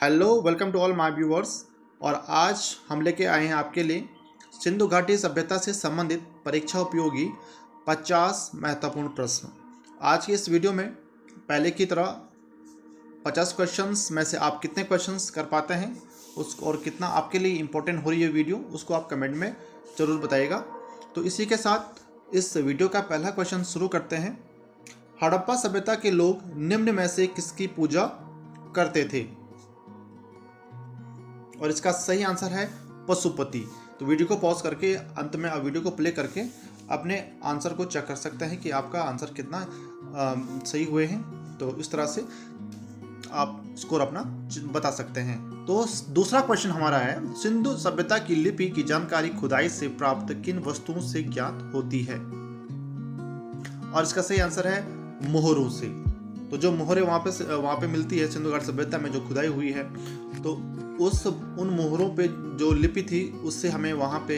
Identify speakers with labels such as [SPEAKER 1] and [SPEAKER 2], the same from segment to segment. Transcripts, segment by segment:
[SPEAKER 1] Hello welcome to all my viewers. और आज हम लेके आए हैं आपके लिए सिंधु घाटी सभ्यता से संबंधित परीक्षा उपयोगी 50 महत्वपूर्ण प्रश्न। आज की इस वीडियो में पहले की तरह 50 क्वेश्चंस में से आप कितने क्वेश्चंस कर पाते हैं उस और कितना आपके लिए इम्पोर्टेंट हो रही है वीडियो, उसको आप कमेंट में ज़रूर बताइएगा। तो इसी के साथ इस वीडियो का पहला क्वेश्चन शुरू करते हैं। हड़प्पा सभ्यता के लोग निम्न में से किसकी पूजा करते थे? और इसका सही आंसर है पशुपति। तो वीडियो को पॉज करके अंत में वीडियो को प्ले करके अपने आंसर को चेक कर सकते हैं कि आपका आंसर कितना सही हुए हैं। तो इस तरह से आप स्कोर अपना बता सकते हैं। तो दूसरा क्वेश्चन हमारा है, सिंधु सभ्यता की लिपि की जानकारी खुदाई से प्राप्त किन वस्तुओं से ज्ञात होती है? और इसका सही आंसर है मोहरों से। तो जो मोहरें वहाँ पे मिलती है सिंधु घाटी सभ्यता में जो खुदाई हुई है, तो उन मोहरों पे जो लिपि थी उससे हमें वहाँ पे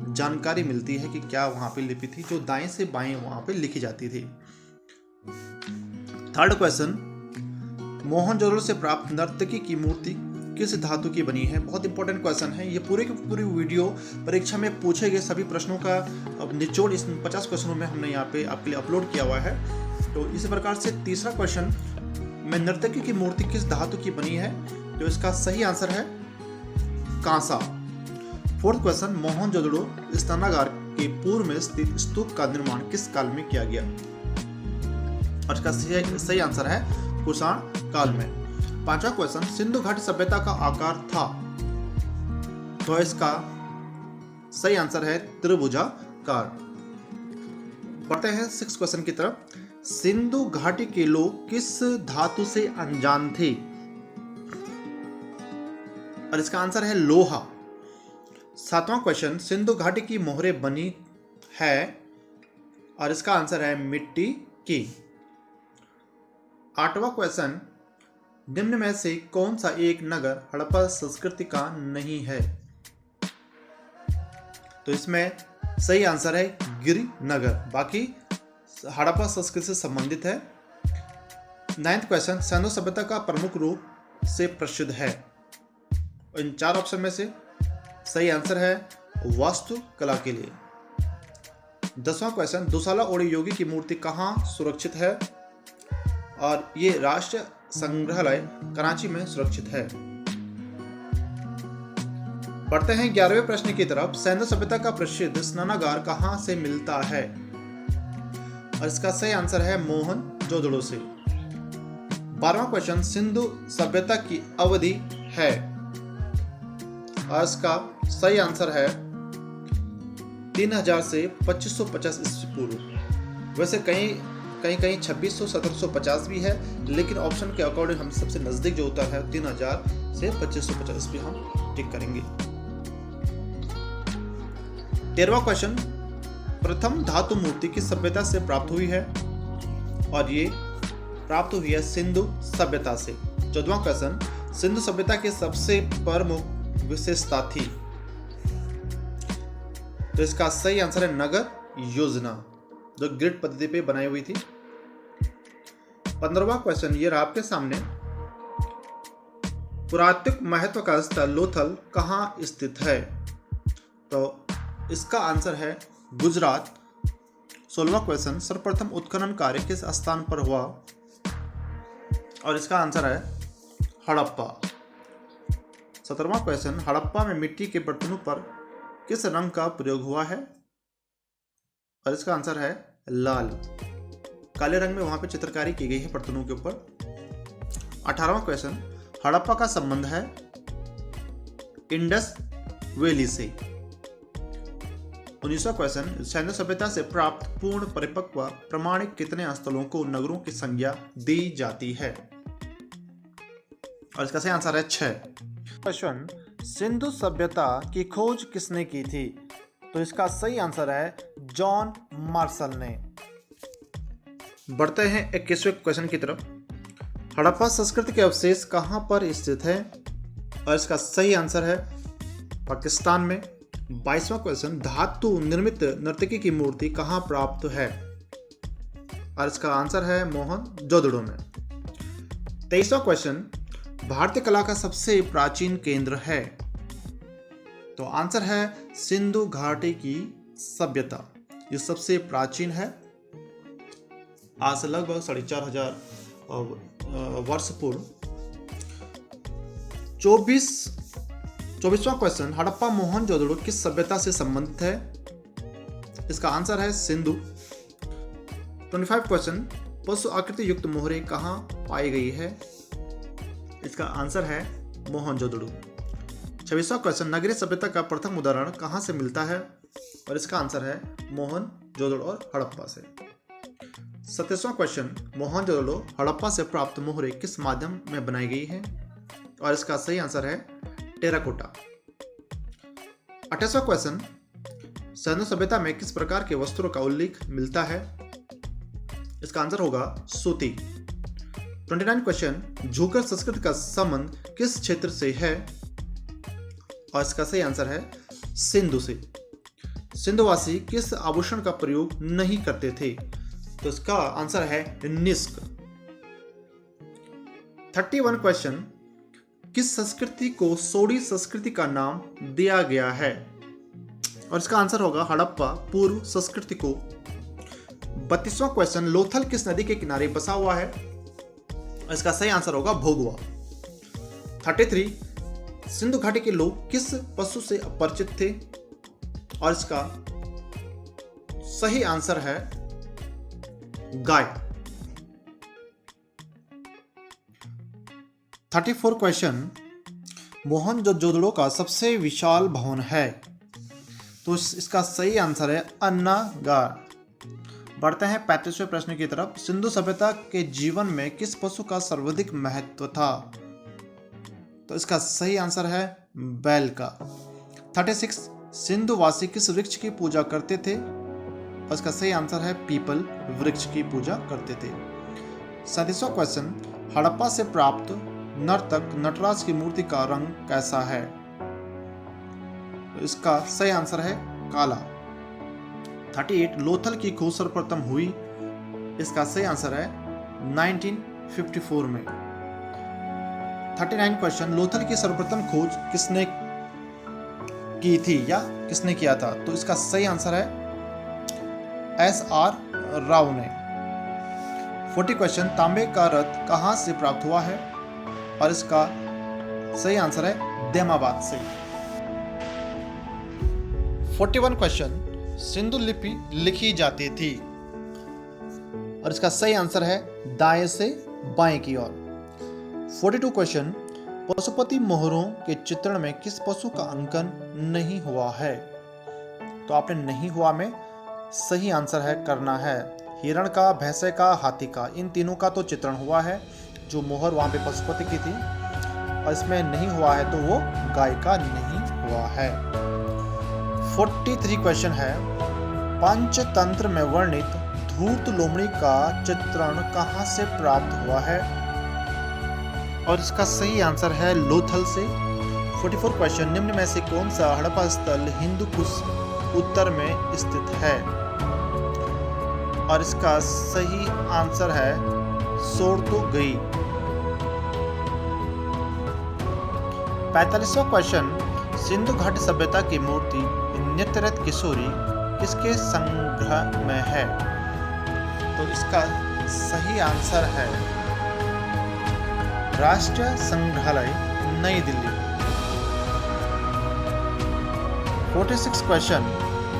[SPEAKER 1] जानकारी मिलती है कि क्या वहाँ पे लिपि थी जो दाएं से बाएं वहाँ पे लिखी जाती थी। थर्ड क्वेश्चन, मोहनजोदड़ो से प्राप्त नर्तकी की मूर्ति किस धातु की बनी है? बहुत इंपॉर्टेंट क्वेश्चन है ये। पूरी की पूरी वीडियो परीक्षा में पूछे गए सभी प्रश्नों का निचोड़ इस 50 क्वेश्चनों में हमने यहाँ पे आपके लिए अपलोड किया हुआ है। तो इसी प्रकार से तीसरा क्वेश्चन में नर्तकी की मूर्ति किस धातु की बनी है? तो इसका सही आंसर है कांसा। फोर्थ क्वेश्चन, मोहनजोदड़ो स्नानागार के पूर्व में स्थित स्तूप का निर्माण किस काल में किया गया? और इसका सही आंसर है कुषाण काल में। पांचवा क्वेश्चन, सिंधु घाटी सभ्यता का आकार था? तो इसका सही आंसर है त्रिभुजाकार। बढ़ते हैं 6 क्वेश्चन की तरफ। सिंधु घाटी के लोग किस धातु से अनजान थे? और इसका आंसर है लोहा। 7वां क्वेश्चन, सिंधु घाटी की मोहरें बनी है? और इसका आंसर है मिट्टी की। 8वां क्वेश्चन, निम्न में से कौन सा एक नगर हड़प्पा संस्कृति का नहीं है? तो इसमें सही आंसर है गिरिनगर, बाकी हड़प्पा संस्कृति से संबंधित है। 9th क्वेश्चन, सिंधु सभ्यता का प्रमुख रूप से प्रसिद्ध है? इन 4 ऑप्शन में से सही आंसर है वास्तुकला के लिए। 10वां क्वेश्चन, दुसाला ओडी योगी की मूर्ति कहाँ सुरक्षित है? और ये राष्ट्रीय संग्रहालय कराची में सुरक्षित है। पढ़ते हैं 11वें प्रश्न की तरफ। सिंधु सभ्यता का प्रसिद्ध स्नानागार कहाँ से मिलता है? और इसका सही आंसर है मोहनजोदड़ो से। 12वां क्वेश्चन, सिंधु सभ्यता की अवधि है? और इसका सही आंसर है 3000 से 2550 ईस्वी पूर्व। वैसे कहीं 2600 1750 भी है, लेकिन ऑप्शन के अकॉर्डिंग हम सबसे नजदीक जो होता है 3000 से 2550 भी हम टिक करेंगे। 13वां क्वेश्चन, प्रथम धातु मूर्ति किस सभ्यता से प्राप्त हुई है? और ये प्राप्त हुई है सिंधु सभ्यता से। 14वां क्वेश्चन, सिंधु सभ्यता की सबसे प्रमुख विशेषता थी? तो इसका सही आंसर है नगर योजना, जो ग्रिड पद्धति पे बनाई हुई थी। 15वां क्वेश्चन ये रहा आपके सामने, पुरातात्विक महत्व का स्थल लोथल कहाँ स्थित है? तो इसका आंसर है गुजरात। 16वां क्वेश्चन, सर्वप्रथम उत्खनन कार्य किस स्थान पर हुआ? और इसका आंसर है हड़प्पा। 17वां क्वेश्चन, हड़प्पा में मिट्टी के बर्तनों पर किस रंग का प्रयोग हुआ है? और इसका आंसर है लाल। काले रंग में वहां पे चित्रकारी की गई है बर्तनों के ऊपर। 18वां क्वेश्चन, हड़प्पा का संबंध है इंडस वैली से। 19वां क्वेश्चन, सिंधु सभ्यता से प्राप्त पूर्ण परिपक्व प्रमाणिक कितने स्थलों को नगरों की संज्ञा दी जाती है? और इसका सही आंसर है 6। क्वेश्चन, सिंधु सभ्यता की खोज किसने की थी? तो इसका सही आंसर है जॉन मार्शल ने। बढ़ते हैं 21वें क्वेश्चन की तरफ। हड़प्पा संस्कृति के अवशेष कहां पर स्थित है? और इसका सही आंसर है पाकिस्तान में। 22वां क्वेश्चन, धातु निर्मित नर्तकी की मूर्ति कहां प्राप्त है? और इसका आंसर है मोहनजोदड़ो में। 23वां क्वेश्चन, भारतीय कला का सबसे प्राचीन केंद्र है? तो आंसर है सिंधु घाटी की सभ्यता, ये सबसे प्राचीन है। आज से लगभग 4500 वर्ष पूर्व। 24वां क्वेश्चन, हड़प्पा मोहनजोदड़ो किस सभ्यता से संबंधित है? इसका आंसर है सिंधु। 25 क्वेश्चन, पशु आकृति युक्त मोहरे कहाँ पाई गई है? इसका आंसर है मोहनजोदड़ो। 26वां क्वेश्चन, नगरीय सभ्यता का प्रथम उदाहरण कहाँ से मिलता है? और इसका आंसर है मोहनजोदड़ो और हड़प्पा से। 27वां क्वेश्चन, मोहनजोदड़ो हड़प्पा से प्राप्त मोहरे किस माध्यम में बनाई गई है? और इसका सही आंसर है टेराकोटा। 28वां क्वेश्चन, सिंधु सभ्यता में किस प्रकार के वस्त्रों का उल्लेख मिलता है? इसका आंसर होगा सूती। 29 क्वेश्चन, झूकर संस्कृति का संबंध किस क्षेत्र से है? और इसका सही आंसर है सिंधु से। सिंधुवासी किस आभूषण का प्रयोग नहीं करते थे? तो इसका आंसर है निष्क। 31 क्वेश्चन, किस संस्कृति को सोडी संस्कृति का नाम दिया गया है? और इसका आंसर होगा हड़प्पा पूर्व संस्कृति को। 32वां क्वेश्चन, लोथल किस नदी के किनारे बसा हुआ है? इसका सही आंसर होगा भोगवा। 33, सिंधु घाटी के लोग किस पशु से अपरिचित थे? और इसका सही आंसर है गाय। 34 क्वेश्चन, मोहनजोदड़ो का सबसे विशाल भवन है? तो इसका सही आंसर है अन्नागार। बढ़ते हैं 35वें प्रश्न की तरफ। सिंधु सभ्यता के जीवन में किस पशु का सर्वाधिक महत्व था? तो इसका सही आंसर है बैल का। 36, सिंधुवासी किस वृक्ष की पूजा करते थे? और इसका सही आंसर है पीपल वृक्ष की पूजा करते थे। 37वां क्वेश्चन, हड़प्पा से प्राप्त नर्तक नटराज की मूर्ति का रंग कैसा है? तो इसका सही आंसर है काला। 38, लोथल की खोज सर्वप्रथम हुई? इसका सही आंसर है 1954 में। 39 क्वेश्चन, लोथल की सर्वप्रथम खोज किसने की थी या किसने किया था? तो इसका सही आंसर है SR राव ने। 40 क्वेश्चन, तांबे का रथ कहां से प्राप्त हुआ है? और इसका सही आंसर है देमाबाद से। 41 क्वेश्चन, सिंधु लिपि लिखी जाती थी? और इसका सही आंसर है दाएं से बाएं की ओर। 42 क्वेश्चन, पशुपति मोहरों के चित्रण में किस पशु का अंकन नहीं हुआ है? तो आपने नहीं हुआ में सही आंसर है करना है हिरण का, भैंसे का, हाथी का, इन तीनों का तो चित्रण हुआ है। जो मोहर वहां पे पशुपति की थी, और इसमें नहीं हुआ है तो वो गाय का नहीं हुआ है। 43 क्वेश्चन है, पंचतंत्र में वर्णित धूर्त लोमड़ी का चित्रण कहां से प्राप्त हुआ है? और इसका सही आंसर है लोथल से। 44 क्वेश्चन, निम्न में से कौन सा हड़प्पा स्थल हिंदुकुश उत्तर में स्थित है? और इसका सही आंसर है सोरतोगई। 45वां क्वेश्चन, सिंधु घाटी सभ्यता की मूर्ति नृत्यरत किशोरी किसके संग्रह में है? तो इसका सही आंसर है राष्ट्रीय संग्रहालय नई दिल्ली। 46 क्वेश्चन,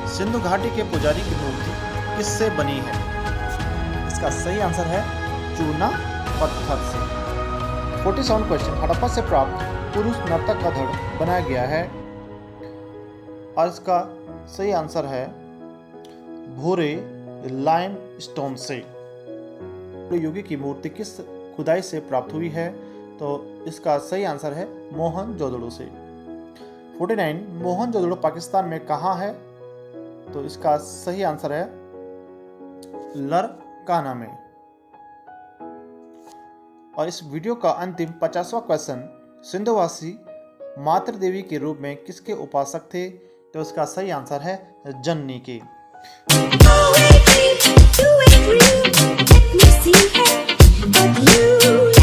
[SPEAKER 1] सिंधु घाटी के पुजारी की मूर्ति किससे बनी है? इसका सही आंसर है चूना पत्थर से। 47 क्वेश्चन, हड़प्पा से प्राप्त पुरुष नर्तक का धड़ बनाया गया है? और इसका सही आंसर है भूरे लाइम स्टोन से। योगी की मूर्ति किस खुदाई से प्राप्त हुई है? तो इसका सही आंसर है मोहनजोदड़ो से। 49, मोहनजोदड़ो पाकिस्तान में कहाँ है? तो इसका सही आंसर है लरकाना में। और इस वीडियो का अंतिम 50वां क्वेश्चन, सिंधुवासी मातृ देवी के रूप में किसके उपासक थे? तो इसका सही आंसर है जननी के।
[SPEAKER 2] Let me see it, but you